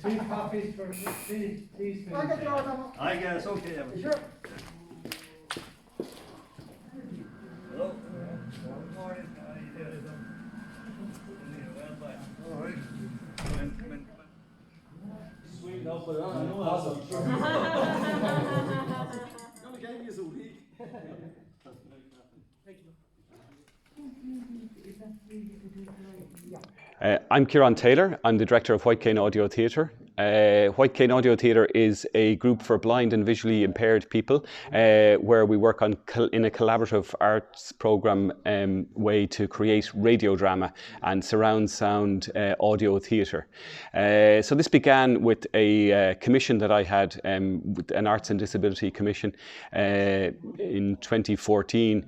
Three coffees for please. I get yours, Emma. I guess, okay. Sure. Hello. Good morning. How are you doing? Well, bye. All right. Come in. Sweet enough, but I know that's I'm sure. Only gave me a week. Thank you. I'm Kieran Taylor. I'm the director of White Cane Audio Theatre. White Cane Audio Theatre is a group for blind and visually impaired people where we work on in a collaborative arts programme way to create radio drama and surround sound audio theatre. So this began with a commission that I had, with an Arts and Disability Commission in 2014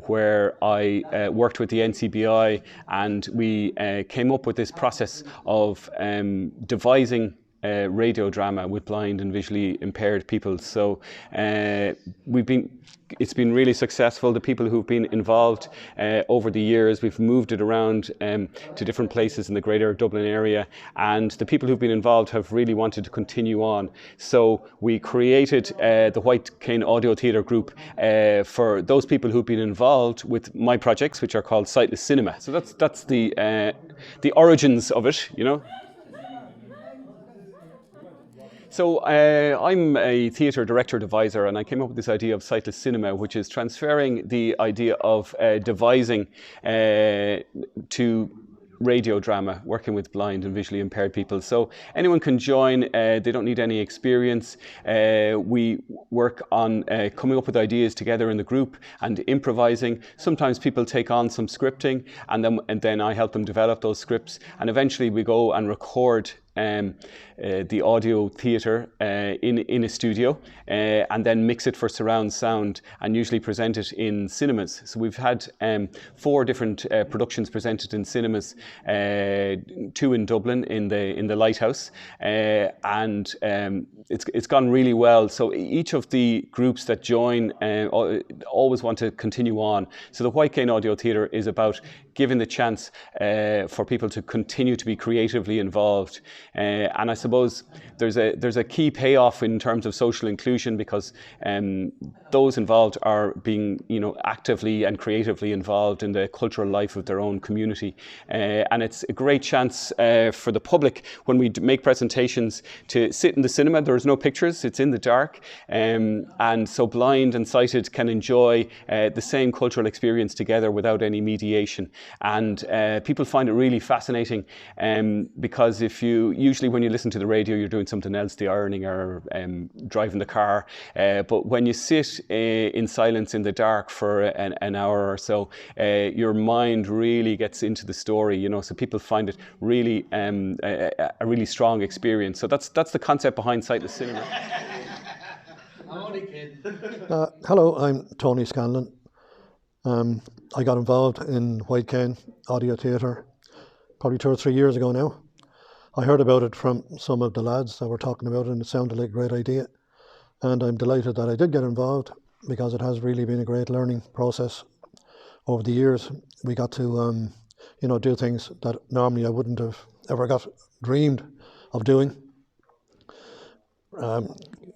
where I worked with the NCBI, and we came up with this process of devising radio drama with blind and visually impaired people. So it's been really successful. The people who've been involved over the years, we've moved it around to different places in the greater Dublin area, and the people who've been involved have really wanted to continue on. So we created the White Cane Audio Theatre Group for those people who've been involved with my projects, which are called Sightless Cinema. So that's the origins of it, you know. So I'm a theatre director deviser, and I came up with this idea of Sightless Cinema, which is transferring the idea of devising to radio drama, working with blind and visually impaired people. So anyone can join, they don't need any experience. We work on coming up with ideas together in the group and improvising. Sometimes people take on some scripting, and then I help them develop those scripts, and eventually we go and record the audio theatre in a studio and then mix it for surround sound and usually present it in cinemas. So we've had 4 different productions presented in cinemas, 2 in Dublin in the Lighthouse, and it's gone really well. So each of the groups that join always want to continue on. So the White Cane Audio Theatre is about giving the chance for people to continue to be creatively involved. And I suppose there's a key payoff in terms of social inclusion, because those involved are being, actively and creatively involved in the cultural life of their own community. And it's a great chance for the public when we make presentations to sit in the cinema. There's no pictures, it's in the dark. And so blind and sighted can enjoy the same cultural experience together without any mediation. And people find it really fascinating because usually when you listen to the radio, you're doing something else, the ironing or driving the car. But when you sit in silence in the dark for an hour or so, your mind really gets into the story, so people find it really a really strong experience. So that's the concept behind Sightless Cinema. I'm only kidding. Hello, I'm Tony Scanlon. I got involved in White Cane Audio Theatre probably 2 or 3 years ago now. I heard about it from some of the lads that were talking about it, and it sounded like a great idea. And I'm delighted that I did get involved, because it has really been a great learning process over the years. We got to, do things that normally I wouldn't have ever dreamed of doing.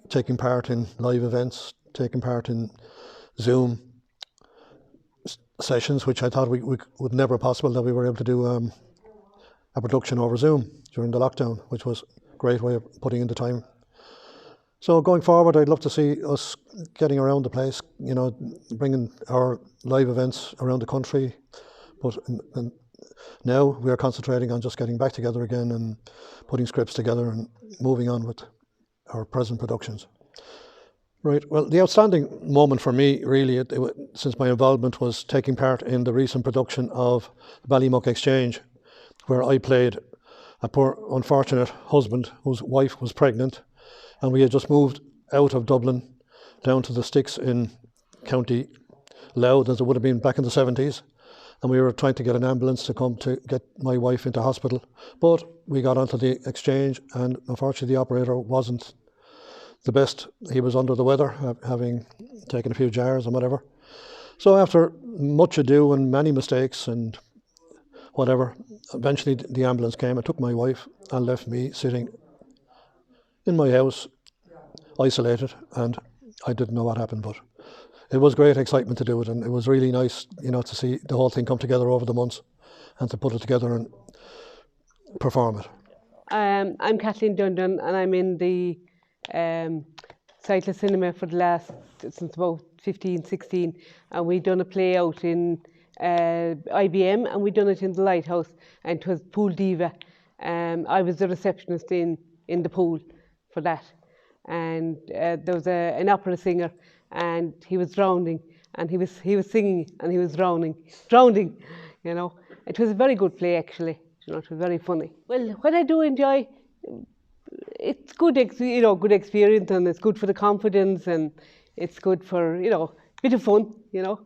Taking part in live events, taking part in Zoom sessions, which I thought we would never possible that we were able to do a production over Zoom during the lockdown, which was a great way of putting in the time. So going forward, I'd love to see us getting around the place, bringing our live events around the country. But now we are concentrating on just getting back together again and putting scripts together and moving on with our present productions. Right, well, the outstanding moment for me, really, since my involvement, was taking part in the recent production of Ballymuck Exchange, where I played a poor, unfortunate husband whose wife was pregnant, and we had just moved out of Dublin down to the sticks in County Louth, as it would have been back in the 70s, and we were trying to get an ambulance to come to get my wife into hospital. But we got onto the exchange, and unfortunately the operator wasn't the best. He was under the weather, having taken a few jars and whatever. So after much ado and many mistakes and whatever. Eventually the ambulance came and took my wife and left me sitting in my house, isolated, and I didn't know what happened, but it was great excitement to do it, and it was really nice, you know, to see the whole thing come together over the months and to put it together and perform it. I'm Kathleen Dundon, and I'm in the Cyclist Cinema since about 15, 16, and we've done a play out in IBM, and we've done it in the Lighthouse, and it was Pool Diva. I was the receptionist in the pool for that, and there was an opera singer, and he was drowning, and he was singing, and he was drowning, you know. It was a very good play, actually. You know, it was very funny. Well, what I do enjoy, it's good, good experience, and it's good for the confidence, and it's good for, you know, a bit of fun, you know.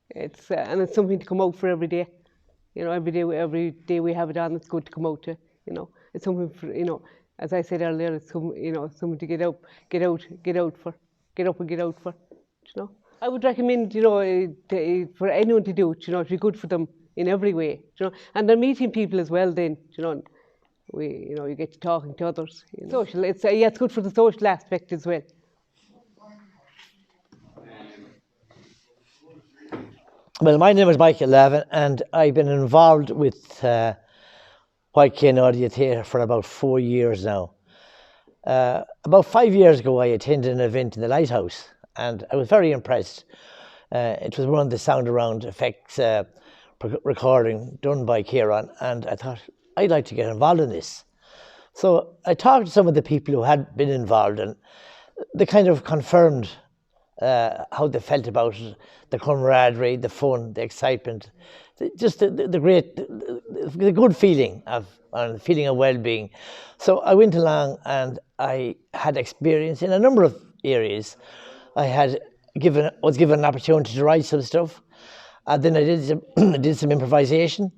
It's and it's something to come out for every day. You know, every day we have it on, it's good to come out to, you know. It's something for, you know, as I said earlier, it's something to get up and get out for, you know. I would recommend, you know, for anyone to do it, you know, it'd be good for them in every way, you know, and they're meeting people as well. Then, you know, you get to talking to others. You know. Social, it's good for the social aspect as well. Well, my name is Michael Levin, and I've been involved with White Cane Audio Theatre for about 4 years now. About 5 years ago, I attended an event in the Lighthouse, and I was very impressed. It was one of the sound around effects recording done by Kieran, and I thought I'd like to get involved in this. So I talked to some of the people who had been involved, and they kind of confirmed how they felt about it, the camaraderie, the fun, the excitement, just the good feeling of well-being. So I went along, and I had experience in a number of areas. I was given an opportunity to write some stuff. Then I did some improvisation,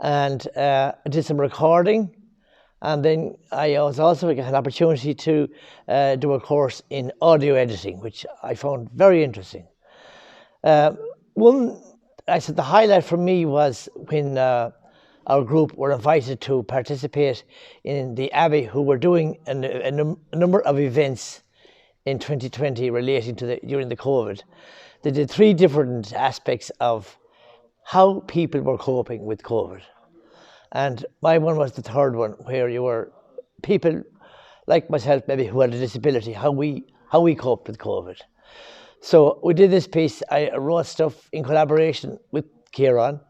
and I did some recording, and then I was also got an opportunity to do a course in audio editing, which I found very interesting. The highlight for me was when our group were invited to participate in the Abbey, who were doing a number of events in 2020 relating to during the COVID. They did 3 different aspects of how people were coping with COVID. And my one was the third one, where you were people like myself, maybe who had a disability, how we coped with COVID. So we did this piece. I wrote stuff in collaboration with Kieran,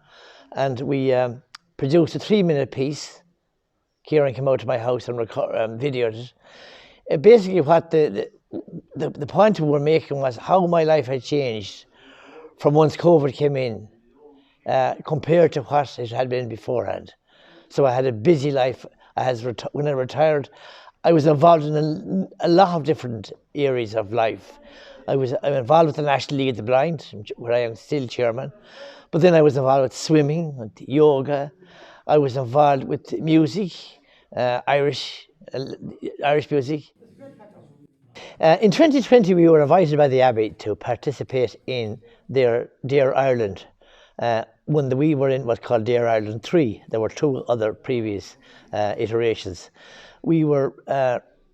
and we produced a 3-minute piece. Kieran came out to my house and videoed it. Basically, what the point we were making was how my life had changed from once COVID came in compared to what it had been beforehand. So I had a busy life. When I retired, I was involved in a lot of different areas of life. I'm involved with the National League of the Blind, where I am still chairman. But then I was involved with swimming, with yoga. I was involved with music, Irish music. In 2020, we were invited by the Abbey to participate in their Dare Ireland. When we were in what's called Dare Ireland 3, there were 2 other previous iterations. We were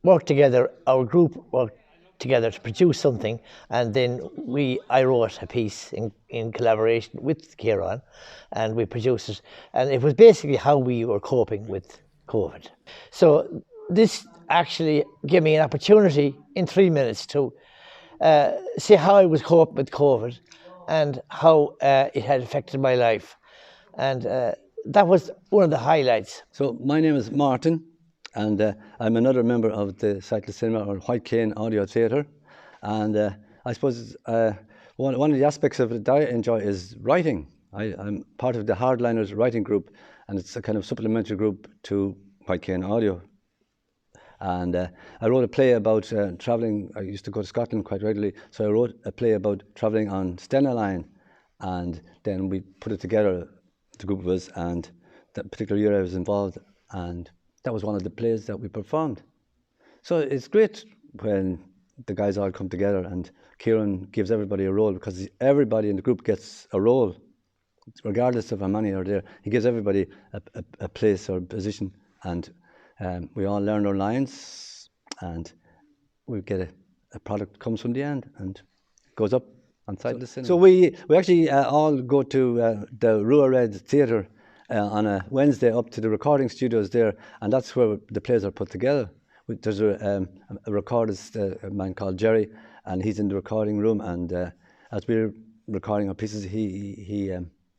worked together, our group worked together to produce something, and then I wrote a piece in collaboration with Kieran, and we produced it, and it was basically how we were coping with COVID. So this actually gave me an opportunity in 3 minutes to see how I was coping with COVID and how it had affected my life, and that was one of the highlights. So my name is Martin, and I'm another member of the Cyclist Cinema, or White Cane Audio Theatre. And I suppose one of the aspects of it that I enjoy is writing. I'm part of the Hardliners writing group, and it's a kind of supplementary group to White Cane Audio. And I wrote a play about travelling. I used to go to Scotland quite regularly, so I wrote a play about travelling on Stena Line, and then we put it together, the group of us, and that particular year I was involved, and that was one of the plays that we performed. So it's great when the guys all come together and Kieran gives everybody a role, because everybody in the group gets a role. regardless of how many are there. He gives everybody a place or position, and we all learn our lines, and we get a product comes from the end and goes up on side of the cinema. So we actually all go to the Rua Red Theatre on a Wednesday up to the recording studios there, and that's where the plays are put together. There's a recordist, a man called Jerry, and he's in the recording room, and as we're recording our pieces, he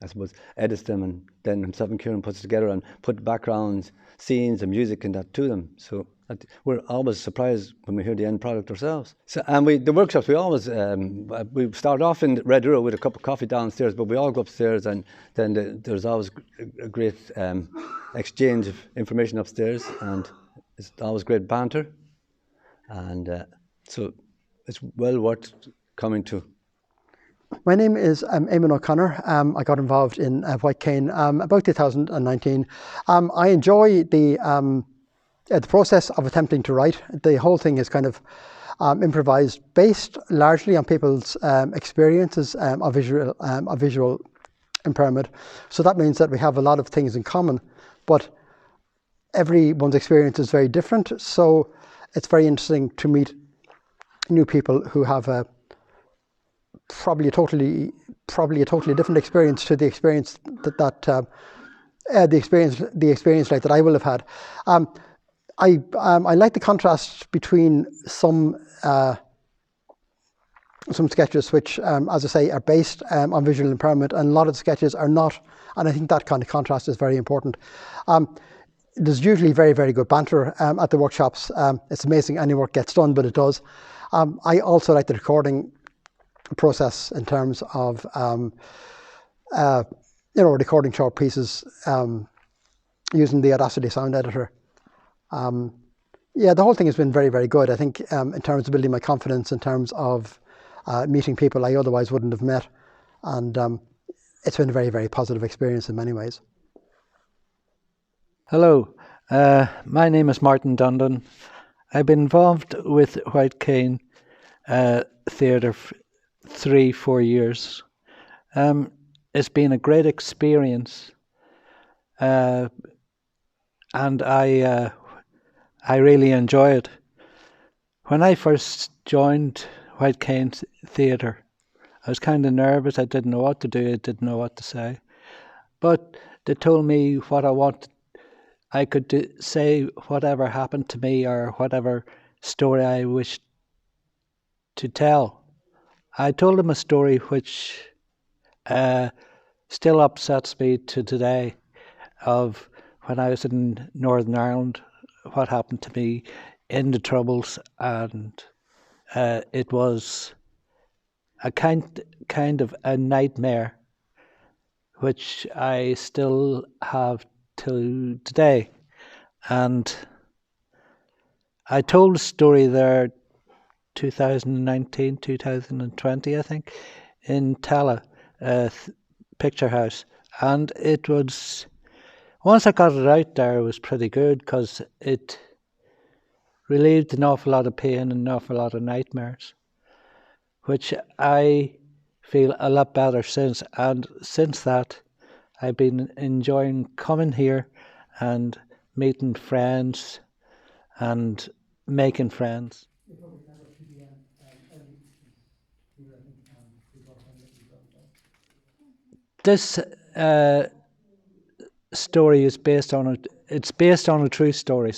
I suppose edits them, and then himself and Kieran puts it together and put backgrounds, scenes and music and that to them. So we're always surprised when we hear the end product ourselves. So, and the workshops, we always we start off in Red Rua with a cup of coffee downstairs, but we all go upstairs, and then there's always a great exchange of information upstairs, and it's always great banter, and so it's well worth coming to. My name is Eamon O'Connor. I got involved in White Cane about 2019. I enjoy the process of attempting to write. The whole thing is kind of improvised, based largely on people's experiences of visual impairment. So that means that we have a lot of things in common, but everyone's experience is very different. So it's very interesting to meet new people who have probably a totally different experience to the experience the experience like that I will have had. I like the contrast between some sketches which, as I say, are based on visual impairment, and a lot of the sketches are not, and I think that kind of contrast is very important. There's usually very, very good banter at the workshops. It's amazing any work gets done, but it does. I also like the recording process in terms of recording short pieces using the Audacity sound editor. The whole thing has been very, very good. I think in terms of building my confidence, in terms of meeting people I otherwise wouldn't have met, and it's been a very, very positive experience in many ways. Hello, my name is Martin Dundon. I've been involved with White Cane Theatre 3-4 years. It's been a great experience, and I really enjoy it. When I first joined White Cane Theatre, I was kind of nervous. I didn't know what to do. I didn't know what to say. But they told me what I wanted. I could say whatever happened to me or whatever story I wished to tell. I told them a story which still upsets me to today, of when I was in Northern Ireland, what happened to me in the Troubles, and it was a kind of a nightmare which I still have till today. And I told a story there 2019, 2020, I think, in Tala Picture House, and it was, once I got it out there, it was pretty good, because it relieved an awful lot of pain and an awful lot of nightmares, which I feel a lot better since. And since that, I've been enjoying coming here and meeting friends and making friends. This story is based on a true story,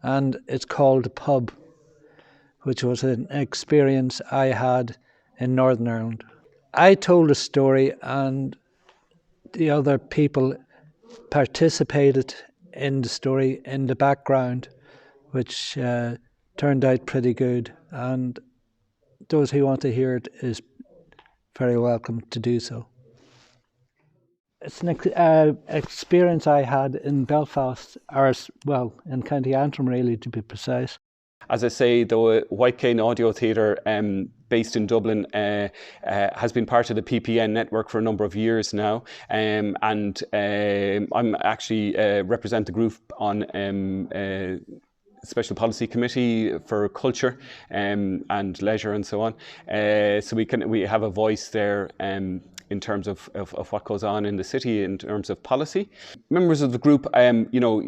and it's called The Pub, which was an experience I had in Northern Ireland. I told a story, and the other people participated in the story in the background, which turned out pretty good, and those who want to hear it is very welcome to do so. It's an experience I had in Belfast, or well, in County Antrim really, to be precise. As I say, the White Cane Audio Theatre, based in Dublin, has been part of the PPN network for a number of years now, and I'm actually represent the group on Special Policy Committee for Culture and Leisure and so on. So we have a voice there in terms of what goes on in the city in terms of policy. Members of the group,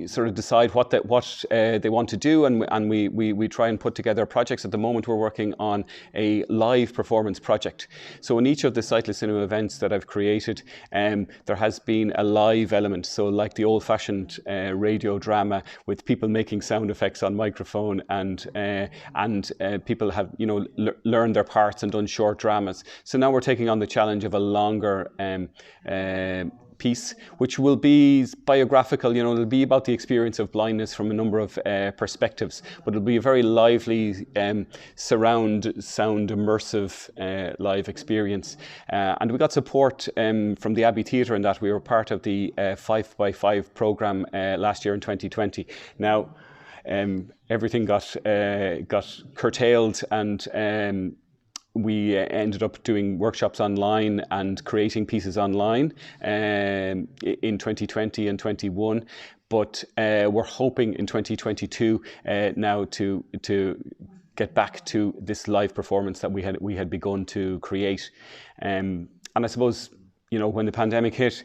sort of decide what they want to do, and we try and put together projects. At the moment, we're working on a live performance project. So in each of the Sightless Cinema events that I've created, there has been a live element. So like the old-fashioned radio drama with people making sound effects on microphone, and people have learned their parts and done short dramas. So now we're taking on the challenge of a longer piece, which will be biographical. It'll be about the experience of blindness from a number of perspectives, but it'll be a very lively surround sound immersive live experience. And we got support from the Abbey Theatre in that. We were part of the 5x5 programme last year in 2020. Now, everything got curtailed, and we ended up doing workshops online and creating pieces online in 2020 and 21. But we're hoping in 2022 now to get back to this live performance that we had begun to create. And I suppose, when the pandemic hit,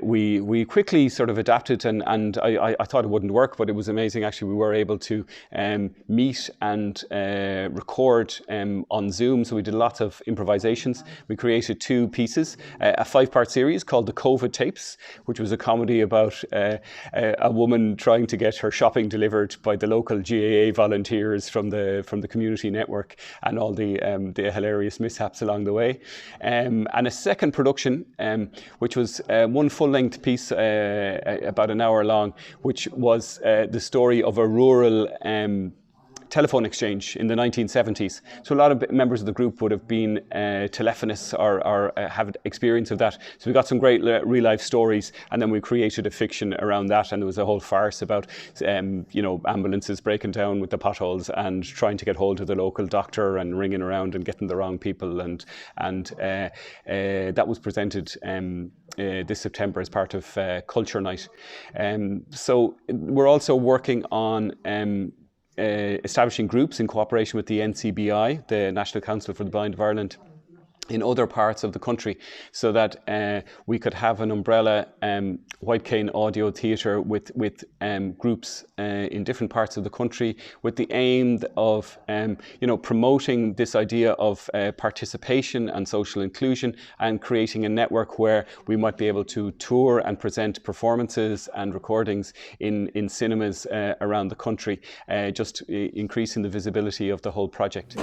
we quickly sort of adapted, and I thought it wouldn't work, but it was amazing. Actually, we were able to meet and record on Zoom. So we did lots of improvisations. We created 2 pieces, a 5-part series called The COVID Tapes, which was a comedy about a woman trying to get her shopping delivered by the local GAA volunteers from the community network, and all the hilarious mishaps along the way. And a second production, which was one full-length piece, about an hour long, which was the story of a rural telephone exchange in the 1970s. So a lot of members of the group would have been telephonists or have experience of that. So we got some great real life stories, and then we created a fiction around that, and there was a whole farce about ambulances breaking down with the potholes and trying to get hold of the local doctor and ringing around and getting the wrong people, and that was presented this September as part of Culture Night. So we're also working on establishing groups in cooperation with the NCBI, the National Council for the Blind of Ireland, in other parts of the country, so that we could have an umbrella White Cane Audio Theatre with groups in different parts of the country, with the aim of promoting this idea of participation and social inclusion, and creating a network where we might be able to tour and present performances and recordings in cinemas around the country, just increasing the visibility of the whole project.